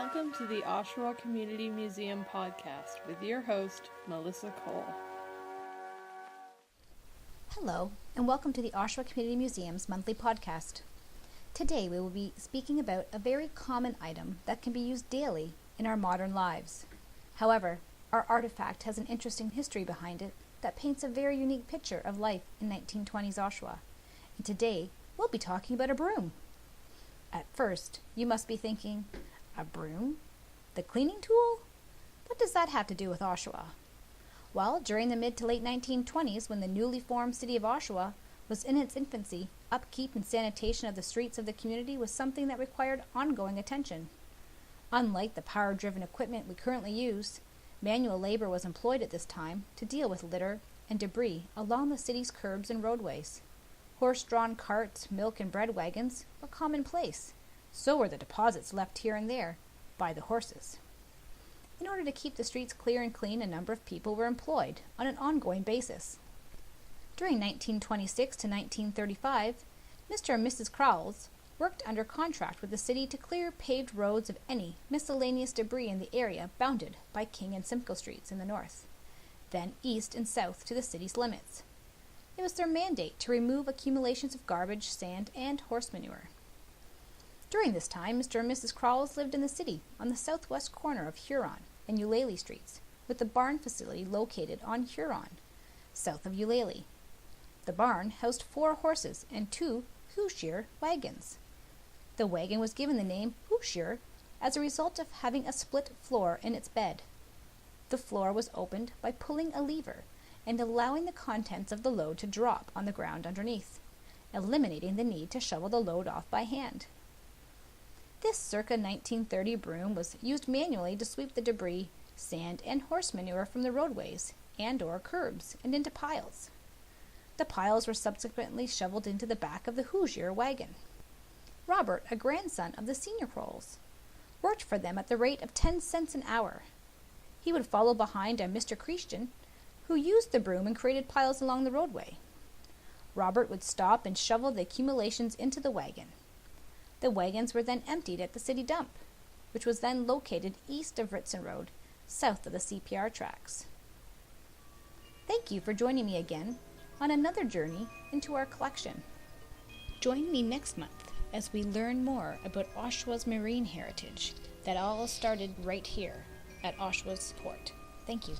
Welcome to the Oshawa Community Museum podcast with your host, Melissa Cole. Hello, and welcome to the Oshawa Community Museum's monthly podcast. Today we will be speaking about a very common item that can be used daily in our modern lives. However, our artifact has an interesting history behind it that paints a very unique picture of life in 1920s Oshawa. And today we'll be talking about a broom. At first, you must be thinking, a broom? The cleaning tool? What does that have to do with Oshawa? Well, during the mid to late 1920s, when the newly formed city of Oshawa was in its infancy, upkeep and sanitation of the streets of the community was something that required ongoing attention. Unlike the power-driven equipment we currently use, manual labor was employed at this time to deal with litter and debris along the city's curbs and roadways. Horse-drawn carts, milk and bread wagons were commonplace. So were the deposits left here and there by the horses. In order to keep the streets clear and clean, a number of people were employed on an ongoing basis. During 1926 to 1935, Mr. and Mrs. Crowells worked under contract with the city to clear paved roads of any miscellaneous debris in the area bounded by King and Simcoe Streets in the north, then east and south to the city's limits. It was their mandate to remove accumulations of garbage, sand, and horse manure. During this time, Mr. and Mrs. Crowells lived in the city on the southwest corner of Huron and Eulalie Streets, with the barn facility located on Huron, south of Eulalie. The barn housed 4 horses and 2 Hoosier wagons. The wagon was given the name Hoosier as a result of having a split floor in its bed. The floor was opened by pulling a lever and allowing the contents of the load to drop on the ground underneath, eliminating the need to shovel the load off by hand. This circa 1930 broom was used manually to sweep the debris, sand, and horse manure from the roadways and/or curbs and into piles. The piles were subsequently shoveled into the back of the Hoosier wagon. Robert, a grandson of the senior Crowells, worked for them at the rate of 10 cents an hour. He would follow behind a Mr. Christian, who used the broom and created piles along the roadway. Robert would stop and shovel the accumulations into the wagon. The wagons were then emptied at the city dump, which was then located east of Ritson Road, south of the CPR tracks. Thank you for joining me again on another journey into our collection. Join me next month as we learn more about Oshawa's marine heritage that all started right here at Oshawa's port. Thank you.